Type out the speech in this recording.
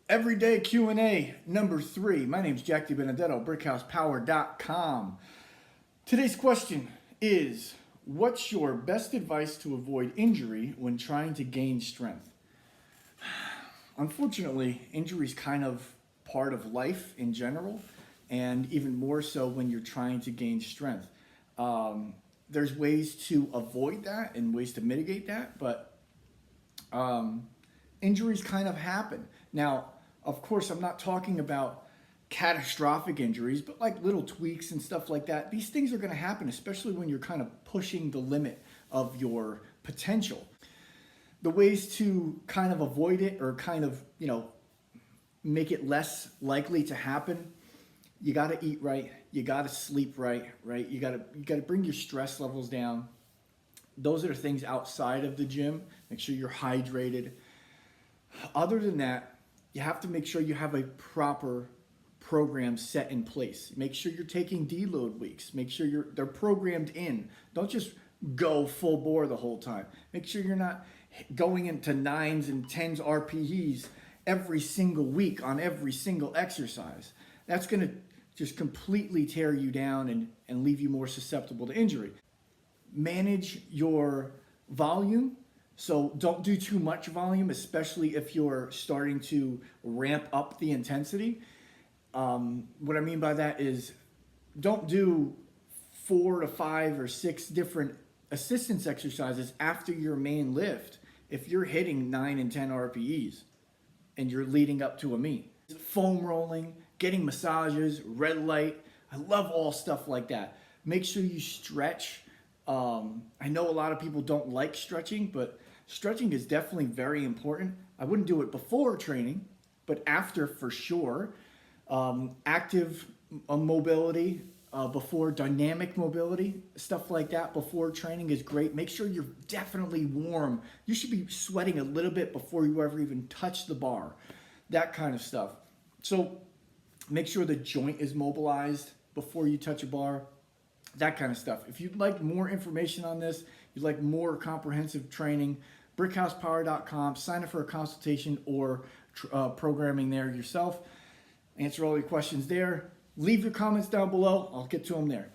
Everyday Q&A number 3. My name is Jack DiBenedetto, BrickHousePower.com. Today's question is, what's your best advice to avoid injury when trying to gain strength? Unfortunately, injury is kind of part of life in general, and even more so when you're trying to gain strength. There's ways to avoid that and ways to mitigate that, but injuries kind of happen. Now, of course, I'm not talking about catastrophic injuries, but like little tweaks and stuff like that. These things are going to happen, especially when you're kind of pushing the limit of your potential. The ways to kind of avoid it or kind of, make it less likely to happen, you got to eat right, you got to sleep right? You got to bring your stress levels down. Those are the things outside of the gym. Make sure you're hydrated. Other than that, you have to make sure you have a proper program set in place. Make sure you're taking deload weeks. Make sure they're programmed in. Don't just go full bore the whole time. Make sure you're not going into 9s and 10s RPEs every single week on every single exercise. That's going to just completely tear you down and leave you more susceptible to injury. Manage your volume. So don't do too much volume, especially if you're starting to ramp up the intensity. What I mean by that is don't do 4 to 5 or 6 different assistance exercises after your main lift if you're hitting 9 and 10 RPEs and you're leading up to a meet. Foam rolling, getting massages, red light. I love all stuff like that. Make sure you stretch. I know a lot of people don't like stretching, but stretching is definitely very important. I wouldn't do it before training, but after for sure. Active mobility before, dynamic mobility, stuff like that before training is great. Make sure you're definitely warm. You should be sweating a little bit before you ever even touch the bar, that kind of stuff. So make sure the joint is mobilized before you touch a bar, that kind of stuff. If you'd like more information on this, you'd like more comprehensive training, BrickHousePower.com, sign up for a consultation or programming there yourself. Answer all your questions there. Leave your comments down below. I'll get to them there.